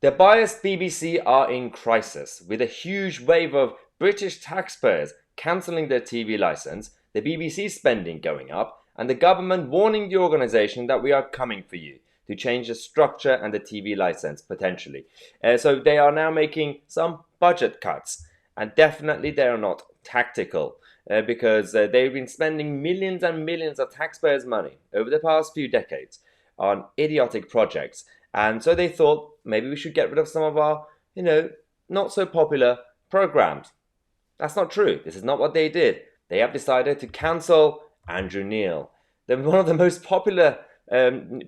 The biased BBC are in crisis. With a huge wave of British taxpayers cancelling their TV license, the BBC spending going up, and the government warning the organisation that we are coming for you to change the structure and the TV license potentially. So they are now making some budget cuts, and definitely they are not tactical. Because they've been spending millions and millions of taxpayers' money over the past few decades on idiotic projects, and so they thought maybe we should get rid of some of our, not so popular programs. That's not true. This is not what they did. They have decided to cancel Andrew Neil. They're one of the most popular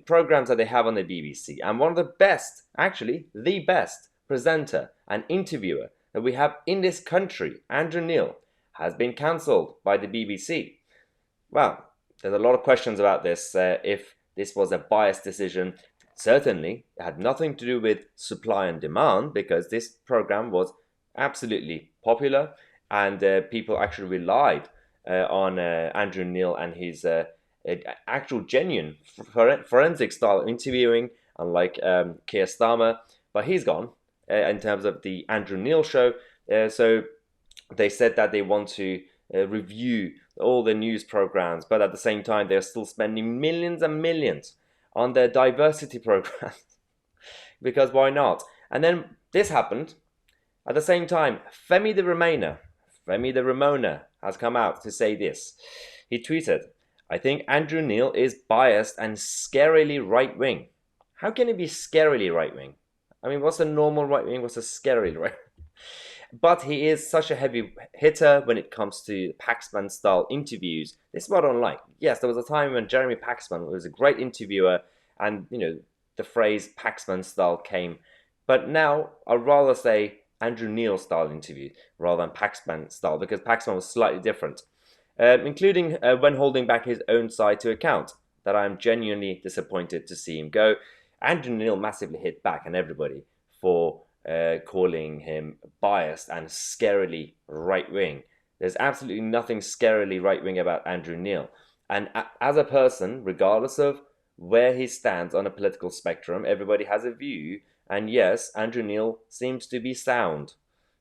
programs that they have on the BBC, and one of the best, actually, the best presenter and interviewer that we have in this country, Andrew Neil, has been cancelled by the BBC. Well, there's a lot of questions about this, if this was a biased decision. Certainly, it had nothing to do with supply and demand because this program was absolutely popular, and people actually relied on Andrew Neil and his actual genuine forensic style interviewing, unlike Keir Starmer. But he's gone in terms of the Andrew Neil show. So they said that they want to review all the news programs, but at the same time, they're still spending millions and millions on their diversity programs because why not? And then this happened at the same time. Femi the Ramona has come out to say this. He tweeted, "I think Andrew Neil is biased and scarily right wing." How can he be scarily right wing? I mean, what's a normal right wing? What's a scarily right? But he is such a heavy hitter when it comes to Paxman style interviews. This is what I don't like. Yes, there was a time when Jeremy Paxman was a great interviewer, and the phrase Paxman style came. But now I'd rather say Andrew Neil style interview rather than Paxman style, because Paxman was slightly different, including when holding back his own side to account. That I'm genuinely disappointed to see him go. Andrew Neil massively hit back on everybody for calling him biased and scarily right wing. There's absolutely nothing scarily right wing about Andrew Neil. And as a person, regardless of where he stands on a political spectrum, everybody has a view. And yes, Andrew Neil seems to be sound.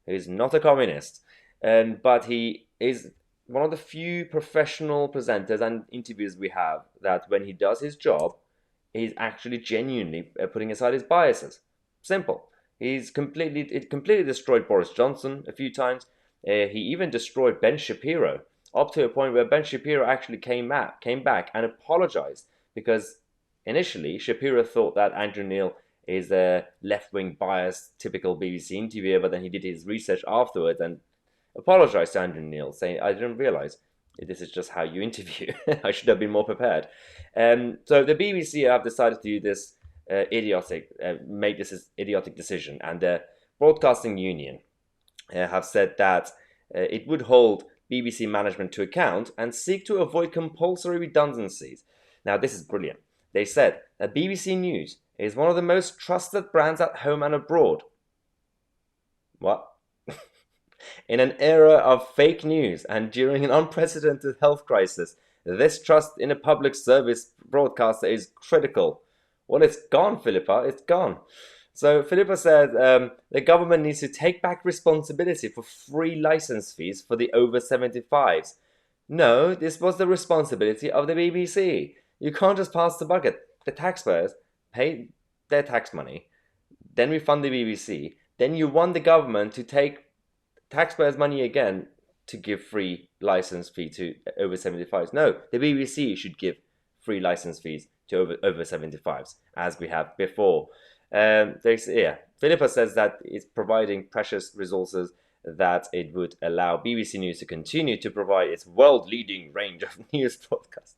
He's not a communist, but he is one of the few professional presenters and interviews we have that when he does his job, he's actually genuinely putting aside his biases. Simple. It completely destroyed Boris Johnson a few times. He even destroyed Ben Shapiro, up to a point where Ben Shapiro actually came back and apologized, because initially Shapiro thought that Andrew Neil is a left-wing biased typical BBC interviewer, but then he did his research afterwards and apologized to Andrew Neil, saying, "I didn't realize this is just how you interview. I should have been more prepared." So the BBC have decided to do this made this idiotic decision, and the Broadcasting Union have said that it would hold BBC management to account and seek to avoid compulsory redundancies. Now, this is brilliant. They said that BBC News is one of the most trusted brands at home and abroad. What? In an era of fake news and during an unprecedented health crisis, this trust in a public service broadcaster is critical. Well, it's gone, Philippa. It's gone. So Philippa said the government needs to take back responsibility for free license fees for the over 75s. No, this was the responsibility of the BBC. You can't just pass the bucket. The taxpayers pay their tax money, then refund the BBC, then you want the government to take taxpayers' money again to give free license fee to over 75s. No, the BBC should give free license fees to over 75s, as we have before. Philippa says that it's providing precious resources, that it would allow BBC News to continue to provide its world-leading range of news broadcasts.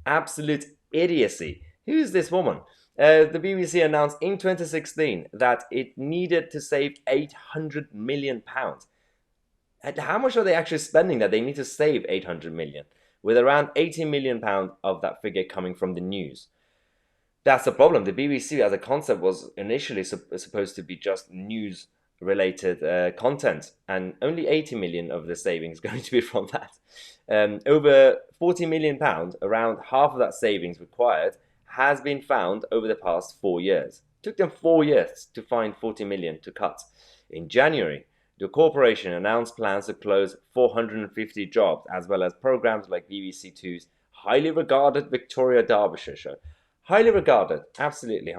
Absolute idiocy. Who is this woman? The BBC announced in 2016 that it needed to save £800 million. And how much are they actually spending that they need to save 800 million? With around 80 million pounds of that figure coming from the news. That's the problem. The BBC as a concept was initially supposed to be just news related content, and only 80 million of the savings going to be from that. Over 40 million pounds, around half of that savings required, has been found over the past 4 years. took them 4 years to find 40 million to cut. In January, the corporation announced plans to close 450 jobs, as well as programs like BBC Two's highly regarded Victoria Derbyshire show. Highly regarded, absolutely.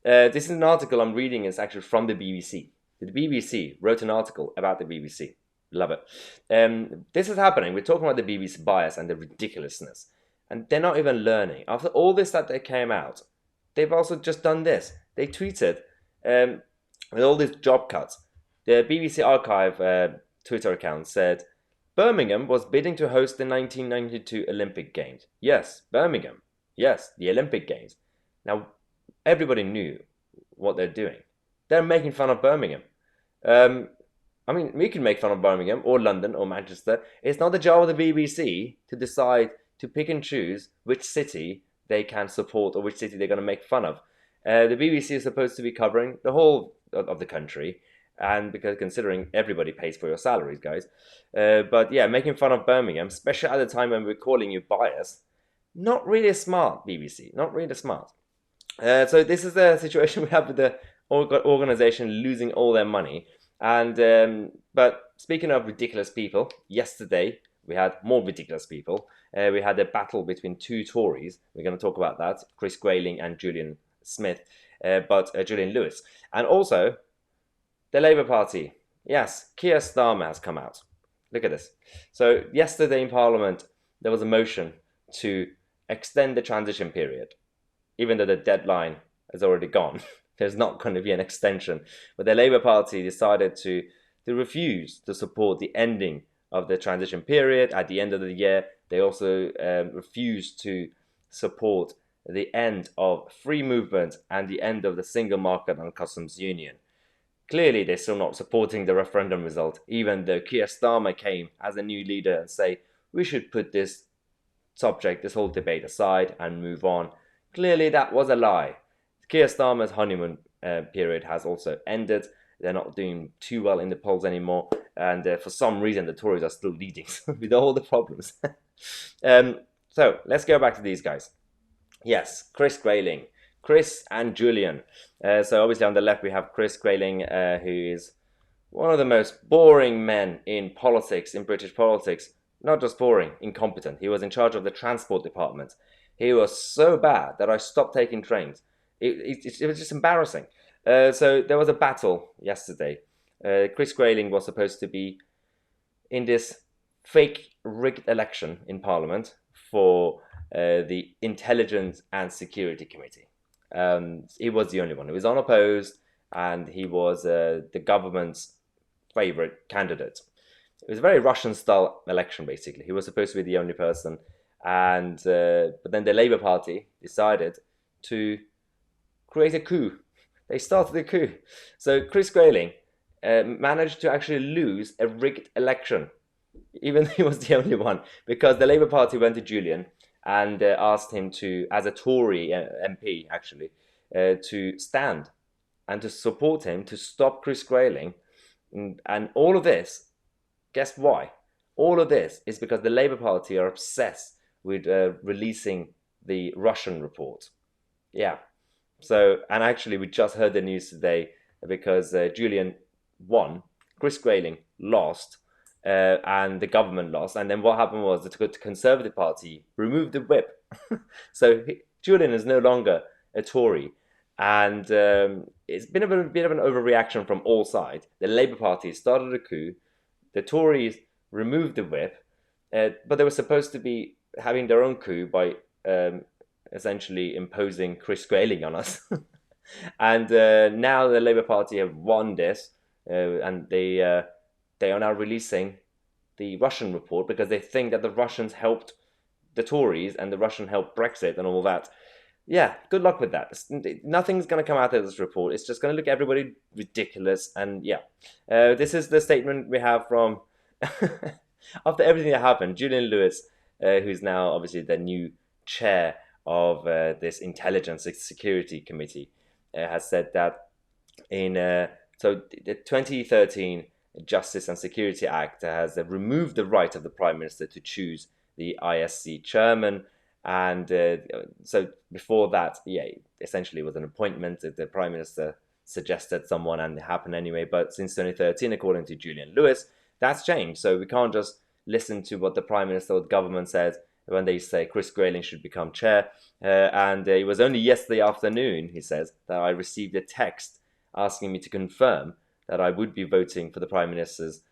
This is an article I'm reading. It's actually from the BBC. The BBC wrote an article about the BBC. Love it. This is happening. We're talking about the BBC bias and the ridiculousness. And they're not even learning. After all this that they came out, they've also just done this. They tweeted with all these job cuts. The BBC Archive Twitter account said, Birmingham was bidding to host the 1992 Olympic Games. Yes, Birmingham. Yes, the Olympic Games. Now, everybody knew what they're doing. They're making fun of Birmingham. I mean, we can make fun of Birmingham or London or Manchester. It's not the job of the BBC to decide to pick and choose which city they can support or which city they're going to make fun of. The BBC is supposed to be covering the whole of the country, and because considering everybody pays for your salaries, guys. But yeah, making fun of Birmingham, especially at the time when we're calling you biased, not really smart, BBC. Not really smart. So this is the situation we have with the organization losing all their money. And but speaking of ridiculous people, yesterday we had more ridiculous people. We had a battle between two Tories. We're going to talk about that: Chris Grayling and Julian Lewis, and also the Labour Party. Yes, Keir Starmer has come out. Look at this. So yesterday in Parliament there was a motion to extend the transition period, even though the deadline has already gone. There's not going to be an extension. But the Labour Party decided to refuse to support the ending of the transition period at the end of the year. They also refused to support the end of free movement and the end of the single market and customs union. Clearly, they're still not supporting the referendum result, even though Keir Starmer came as a new leader and say, we should put this subject, this whole debate aside and move on. Clearly, that was a lie. Keir Starmer's honeymoon period has also ended. They're not doing too well in the polls anymore. And for some reason, the Tories are still leading with all the problems. So let's go back to these guys. Yes, Chris Grayling. Chris and Julian. So obviously on the left, we have Chris Grayling, who is one of the most boring men in politics, in British politics. Not just boring, incompetent. He was in charge of the transport department. He was so bad that I stopped taking trains. It was just embarrassing. So there was a battle yesterday. Chris Grayling was supposed to be in this fake rigged election in Parliament for the Intelligence and Security Committee. He was the only one. He was unopposed, and he was the government's favourite candidate. It was a very Russian-style election, basically. He was supposed to be the only person, and but then the Labour Party decided to create a coup. They started a coup. So Chris Grayling managed to actually lose a rigged election, even though he was the only one, because the Labour Party went to Julian and asked him to, as a Tory MP actually, to stand and to support him to stop Chris Grayling. And all of this, guess why? All of this is because the Labour Party are obsessed with releasing the Russian report. Yeah. So, and actually we just heard the news today because Julian won, Chris Grayling lost, and the government lost. And then what happened was the Conservative Party removed the whip. So Julian is no longer a Tory. And it's been a bit of an overreaction from all sides. The Labour Party started a coup. The Tories removed the whip. But they were supposed to be having their own coup by essentially imposing Chris Grayling on us. And now the Labour Party have won this. And they are now releasing the Russian report because they think that the Russians helped the Tories and the Russian helped Brexit and all that. Yeah, good luck with that. Nothing's going to come out of this report. It's just going to look everybody ridiculous. And yeah, this is the statement we have from, after everything that happened, Julian Lewis, who's now obviously the new chair of this Intelligence and Security Committee, has said that in so the 2013 Justice and Security Act has removed the right of the Prime Minister to choose the ISC chairman, And so before that, yeah, essentially it was an appointment that the Prime Minister suggested someone and it happened anyway. But since 2013, according to Julian Lewis, that's changed. So we can't just listen to what the Prime Minister or the government says when they say Chris Grayling should become chair. And it was only yesterday afternoon, he says, that I received a text asking me to confirm that I would be voting for the Prime Minister's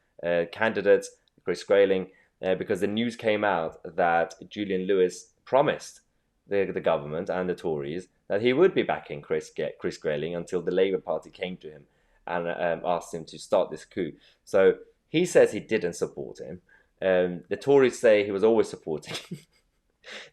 candidate, Chris Grayling, because the news came out that Julian Lewis promised the government and the Tories that he would be backing Chris Grayling until the Labour Party came to him and asked him to start this coup. So he says he didn't support him. The Tories say he was always supporting.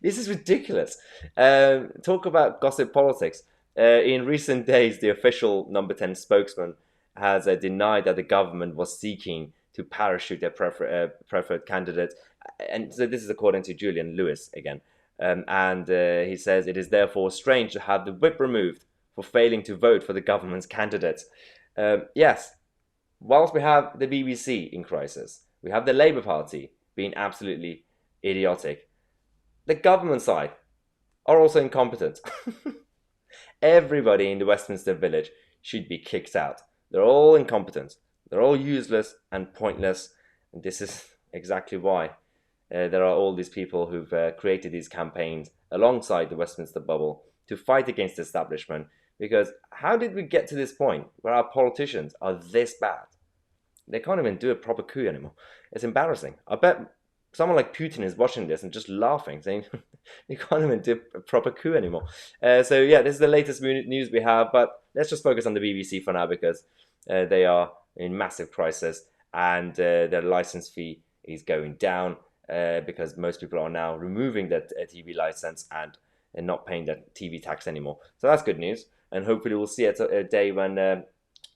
This is ridiculous. Talk about gossip politics. In recent days, the official Number 10 spokesman has denied that the government was seeking to parachute their preferred candidate. And so this is according to Julian Lewis again. And he says it is therefore strange to have the whip removed for failing to vote for the government's candidates. Yes, whilst we have the BBC in crisis, we have the Labour Party being absolutely idiotic, the government side are also incompetent. Everybody in the Westminster Village should be kicked out. They're all incompetent. They're all useless and pointless. And this is exactly why there are all these people who've created these campaigns alongside the Westminster bubble to fight against the establishment. Because how did we get to this point where our politicians are this bad? They can't even do a proper coup anymore. It's embarrassing. I bet someone like Putin is watching this and just laughing, saying, you can't even do a proper coup anymore. So yeah, this is the latest news we have, but let's just focus on the BBC for now because they are in massive crisis and their license fee is going down because most people are now removing that TV license and not paying that TV tax anymore. So that's good news, and hopefully we'll see a day when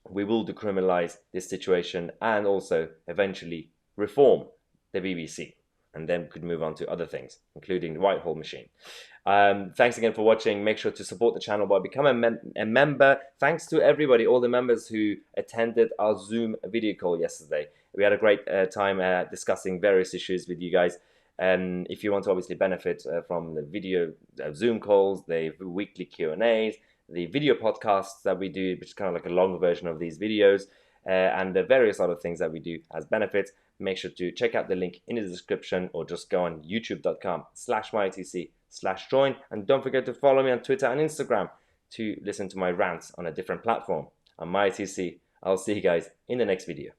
we will decriminalize this situation and also eventually reform the BBC. And then could move on to other things, including the Whitehall machine. Thanks again for watching. Make sure to support the channel by becoming a member. Thanks to everybody, all the members who attended our Zoom video call yesterday. We had a great time discussing various issues with you guys. If you want to obviously benefit from the video Zoom calls, the weekly Q&As, the video podcasts that we do, which is kind of like a longer version of these videos, and the various other things that we do as benefits, make sure to check out the link in the description or just go on youtube.com/myotc/join. And don't forget to follow me on Twitter and Instagram to listen to my rants on a different platform. I'm MyOTC. I'll see you guys in the next video.